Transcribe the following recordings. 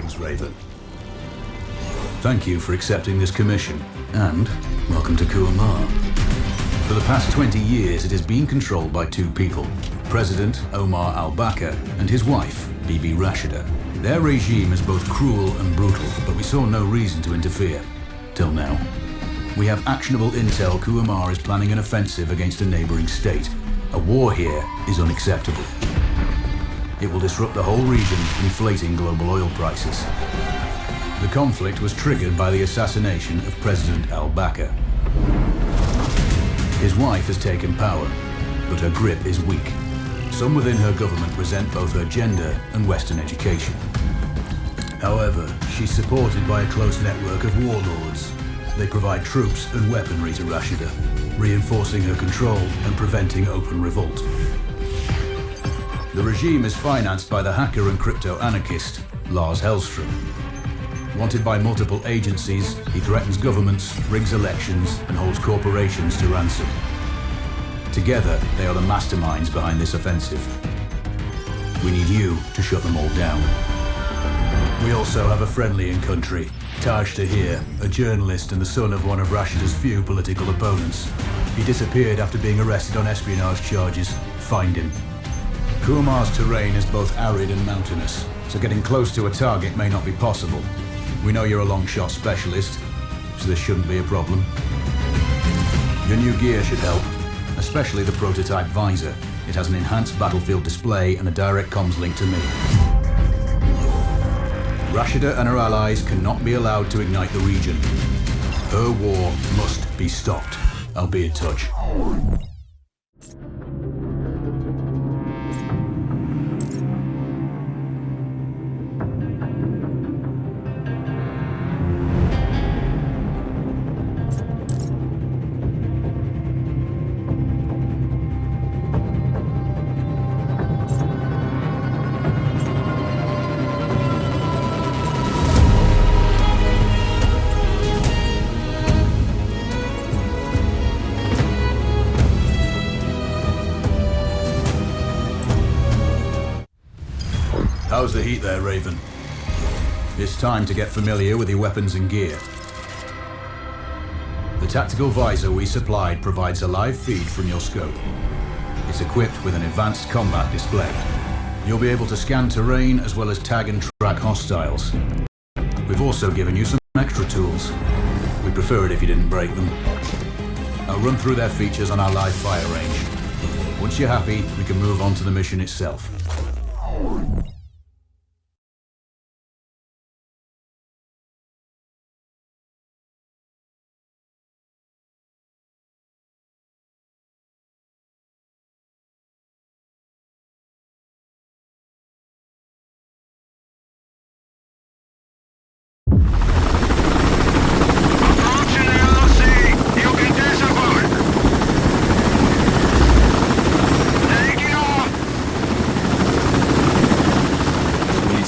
Greetings, Raven. Thank you for accepting this commission, and welcome to Kuamar. For the past 20 years, it has been controlled by two people, President Omar al-Bakr and his wife, Bibi Rashida. Their regime is both cruel and brutal, but we saw no reason to interfere. Till now. We have actionable intel Kuamar is planning an offensive against a neighboring state. A war here is unacceptable. It will disrupt the whole region, inflating global oil prices. The conflict was triggered by the assassination of President al-Bakr. His wife has taken power, but her grip is weak. Some within her government resent both her gender and Western education. However, she's supported by a close network of warlords. They provide troops and weaponry to Rashida, reinforcing her control and preventing open revolt. The regime is financed by the hacker and crypto-anarchist, Lars Hellstrom. Wanted by multiple agencies, he threatens governments, rigs elections, and holds corporations to ransom. Together, they are the masterminds behind this offensive. We need you to shut them all down. We also have a friendly in country, Taj Tahir, a journalist and the son of one of Rashida's few political opponents. He disappeared after being arrested on espionage charges. Find him. Kuamar's terrain is both arid and mountainous, so getting close to a target may not be possible. We know you're a long-shot specialist, so this shouldn't be a problem. Your new gear should help, especially the prototype visor. It has an enhanced battlefield display and a direct comms link to me. Rashida and her allies cannot be allowed to ignite the region. Her war must be stopped. I'll be in touch. How's the heat there, Raven? It's time to get familiar with your weapons and gear. The tactical visor we supplied provides a live feed from your scope. It's equipped with an advanced combat display. You'll be able to scan terrain as well as tag and track hostiles. We've also given you some extra tools. We'd prefer it if you didn't break them. I'll run through their features on our live fire range. Once you're happy, we can move on to the mission itself.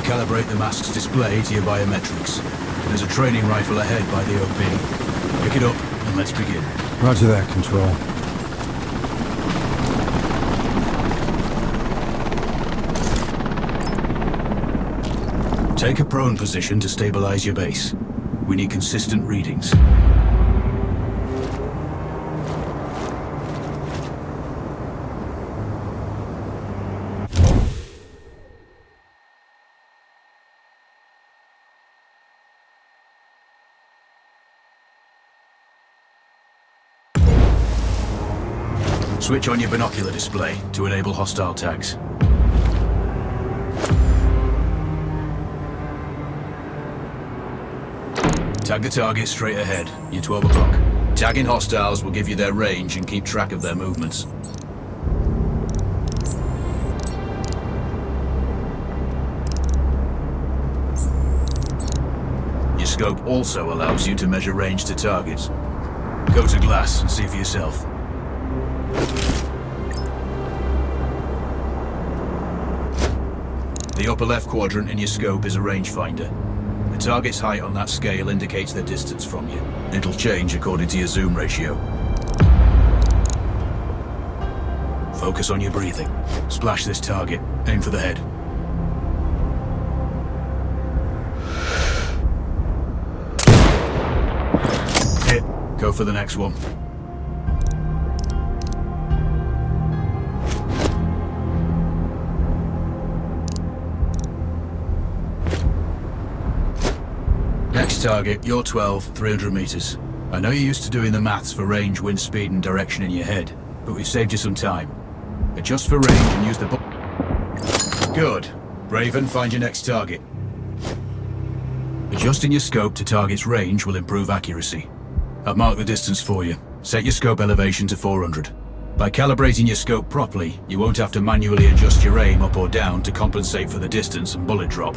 Calibrate the mask's display to your biometrics. There's a training rifle ahead by the OP. Pick it up and let's begin. Roger that, Control. Take a prone position to stabilize your base. We need consistent readings. Switch on your binocular display to enable hostile tags. Tag the target straight ahead. You're 12 o'clock. Tagging hostiles will give you their range and keep track of their movements. Your scope also allows you to measure range to targets. Go to glass and see for yourself. The upper left quadrant in your scope is a rangefinder. The target's height on that scale indicates their distance from you. It'll change according to your zoom ratio. Focus on your breathing. Splash this target. Aim for the head. Go for the next one. Next target, you're 12, 300 meters. I know you're used to doing the maths for range, wind speed and direction in your head, but we've saved you some time. Adjust for range and use the Good. Raven, find your next target. Adjusting your scope to target's range will improve accuracy. I've marked the distance for you. Set your scope elevation to 400. By calibrating your scope properly, you won't have to manually adjust your aim up or down to compensate for the distance and bullet drop.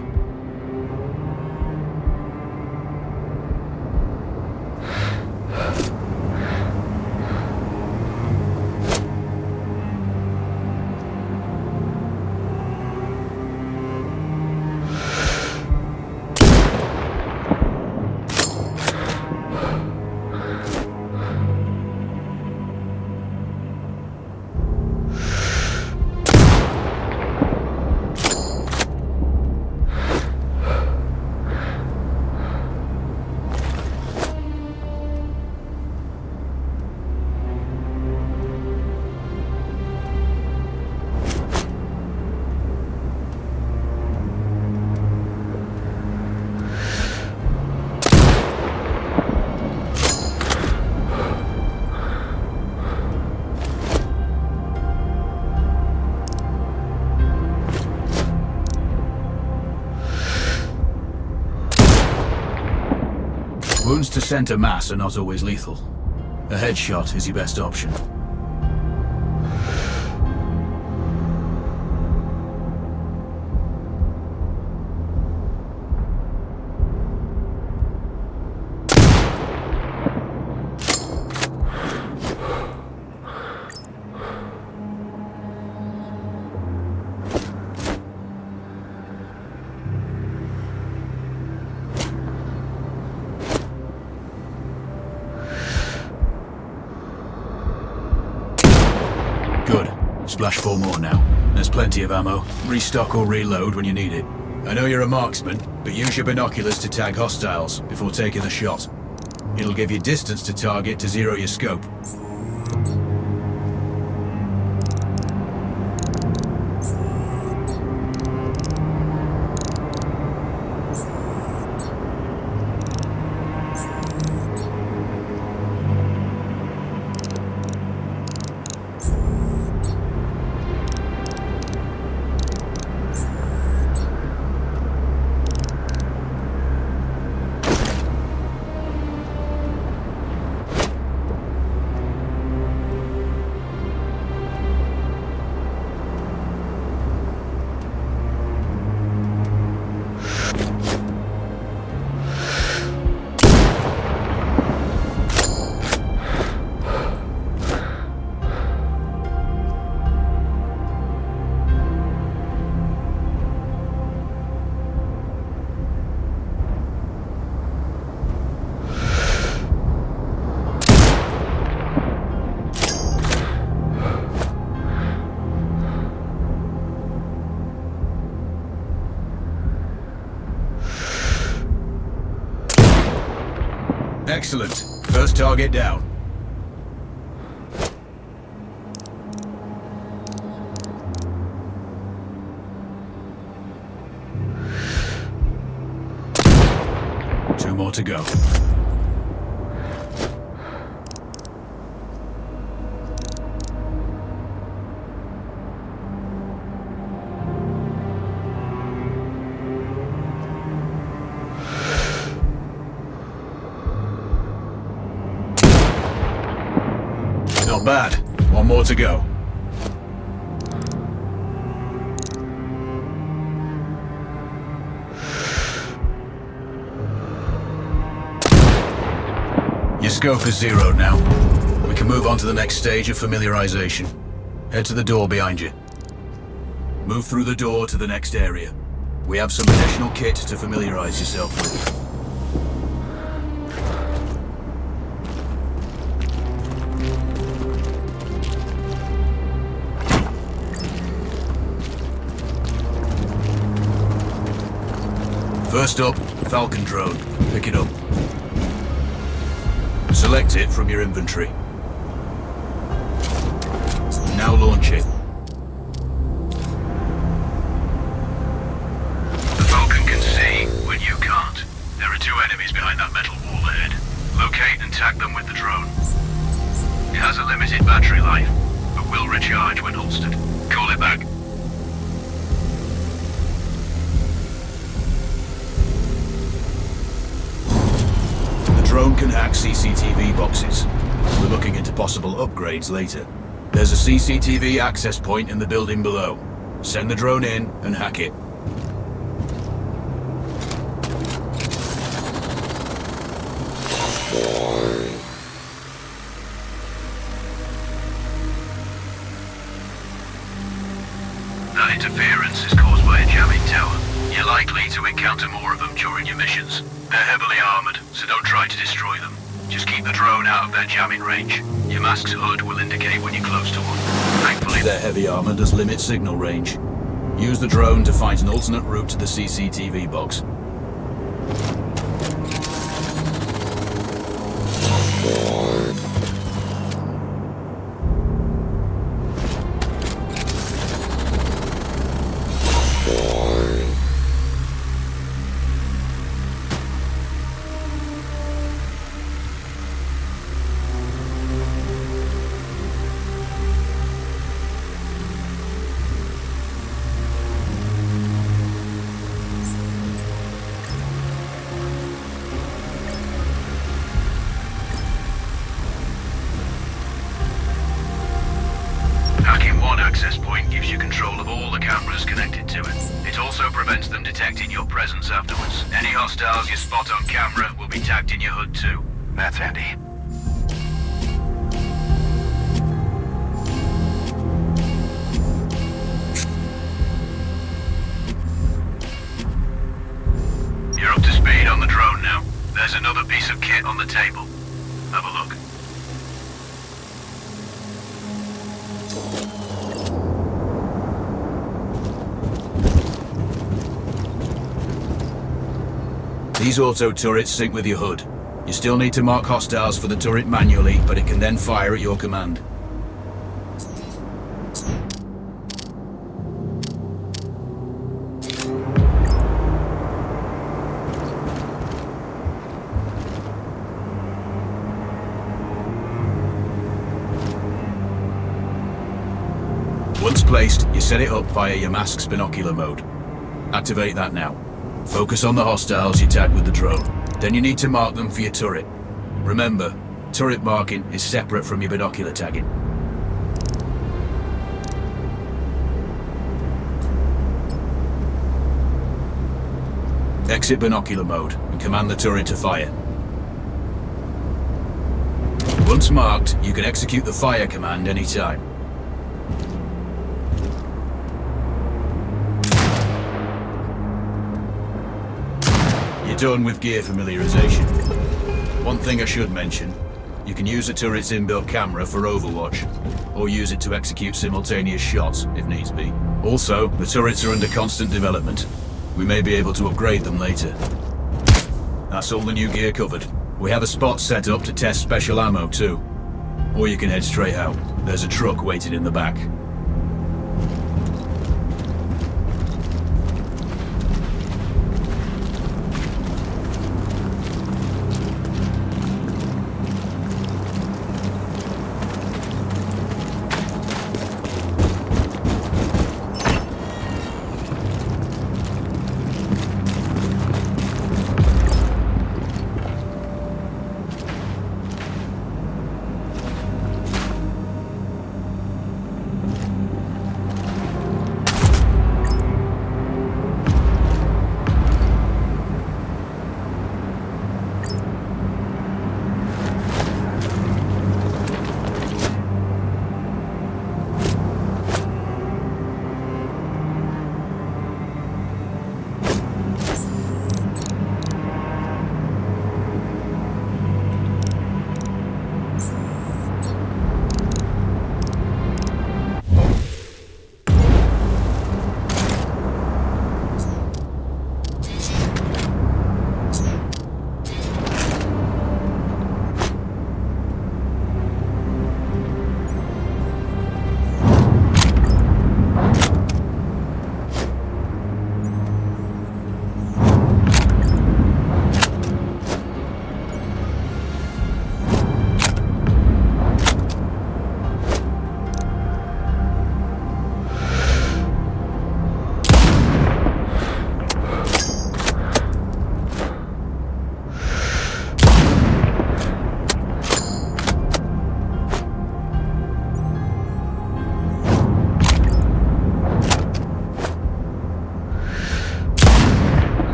Wounds to center mass are not always lethal. A headshot is your best option. Good. Splash 4 more now. There's plenty of ammo. Restock or reload when you need it. I know you're a marksman, but use your binoculars to tag hostiles before taking the shot. It'll give you distance to target to zero your scope. Excellent. First target down. Two more to go. Not bad. One more to go. Your scope is zeroed now. We can move on to the next stage of familiarization. Head to the door behind you. Move through the door to the next area. We have some additional kit to familiarize yourself with. First up, Falcon drone. Pick it up. So Select it from your inventory. Now launch it. The Falcon can see when you can't. There are 2 enemies behind that metal wall ahead. Locate and tag them with the drone. It has a limited battery life, but will recharge when holstered. Call it back. The drone can hack CCTV boxes. We're looking into possible upgrades later. There's a CCTV access point in the building below. Send the drone in and hack it. That interference is caused by a jamming tower. You're likely to encounter more of them during your missions. They're heavily armored, so don't try to destroy them. Just keep the drone out of their jamming range. Your mask's hood will indicate when you're close to one. Thankfully, Their heavy armor does limit signal range. Use the drone to find an alternate route to the CCTV box. hacking one access point gives you control of all the cameras connected to it. It also prevents them detecting your presence afterwards. Any hostiles you spot on camera will be tagged in your hood too. That's handy. You're up to speed on the drone now. There's another piece of kit on the table. Have a look. These auto turrets sync with your hood. You still need to mark hostiles for the turret manually, but it can then fire at your command. Once placed, you set it up via your mask's binocular mode. Activate that now. Focus on the hostiles you tag with the drone. Then you need to mark them for your turret. Remember, turret marking is separate from your binocular tagging. Exit binocular mode and command the turret to fire. Once marked, you can execute the fire command anytime. Done with gear familiarization. One thing I should mention, you can use a turret's inbuilt camera for overwatch, or use it to execute simultaneous shots if needs be. Also, the turrets are under constant development. We may be able to upgrade them later. That's all the new gear covered. We have a spot set up to test special ammo too. Or you can head straight out. There's a truck waiting in the back.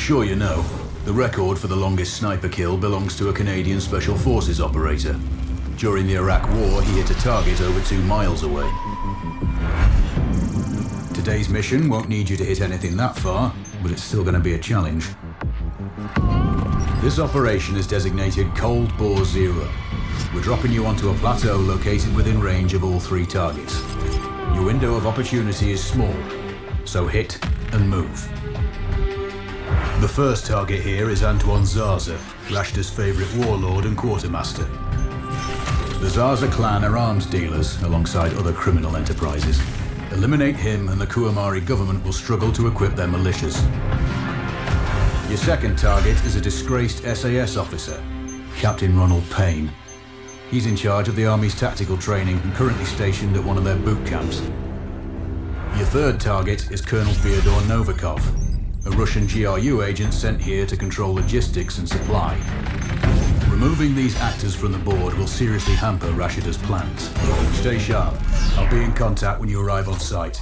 sure you know, the record for the longest sniper kill belongs to a Canadian Special Forces operator. During the Iraq War, he hit a target over 2 miles away. Today's mission won't need you to hit anything that far, but it's still going to be a challenge. This operation is designated Cold Bore Zero. We're dropping you onto a plateau located within range of all 3 targets. Your window of opportunity is small, so hit and move. The first target here is Antoine Zaza, Rashta's favorite warlord and quartermaster. The Zaza clan are arms dealers alongside other criminal enterprises. Eliminate him and the Kuamari government will struggle to equip their militias. Your second target is a disgraced SAS officer, Captain Ronald Payne. He's in charge of the Army's tactical training and currently stationed at one of their boot camps. Your third target is Colonel Fyodor Novikov, a Russian GRU agent sent here to control logistics and supply. Removing these actors from the board will seriously hamper Rashida's plans. Stay sharp. I'll be in contact when you arrive on site.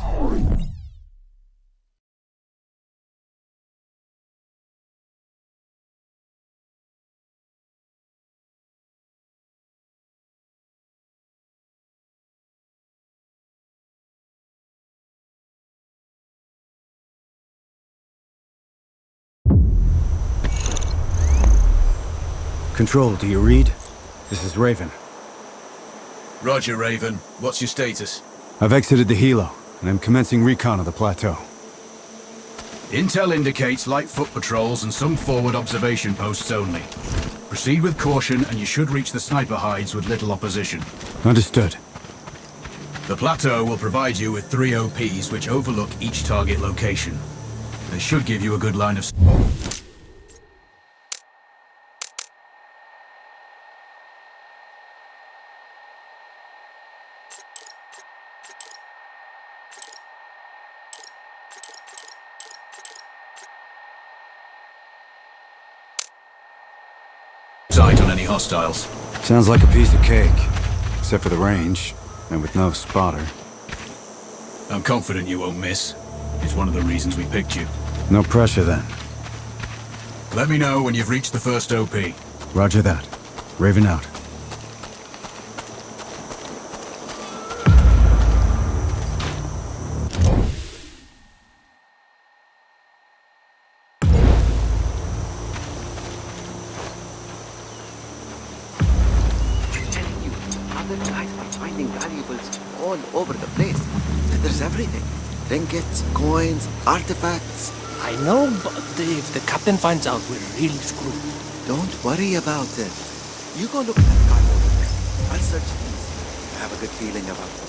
Control, do you read? This is Raven. Roger, Raven. What's your status? I've exited the helo, and I'm commencing recon of the plateau. Intel indicates light foot patrols and some forward observation posts only. Proceed with caution and you should reach the sniper hides with little opposition. Understood. The plateau will provide you with 3 OPs which overlook each target location. They should give you a good line of sight on any hostiles. Sounds like a piece of cake. Except for the range, and with no spotter. I'm confident you won't miss. It's one of the reasons we picked you. No pressure then. Let me know when you've reached the first OP. Roger that. Raven out. Other guys are finding valuables all over the place. There's everything. Trinkets, coins, artifacts. I know, but if the captain finds out, we're really screwed. Don't worry about it. You go look at that car over there. I'll search these. I have a good feeling about them.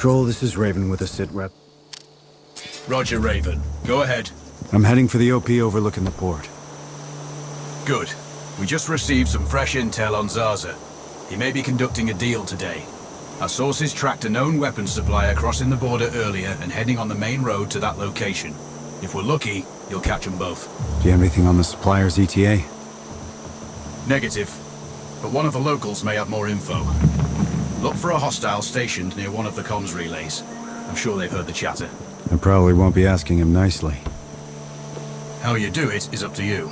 Control, this is Raven with a sit rep. Roger, Raven. Go ahead. I'm heading for the OP overlooking the port. Good. We just received some fresh intel on Zaza. He may be conducting a deal today. Our sources tracked a known weapons supplier crossing the border earlier and heading on the main road to that location. If we're lucky, you'll catch them both. Do you have anything on the supplier's ETA? Negative. But one of the locals may have more info. Look for a hostile stationed near one of the comms relays. I'm sure they've heard the chatter. I probably won't be asking him nicely. How you do it is up to you.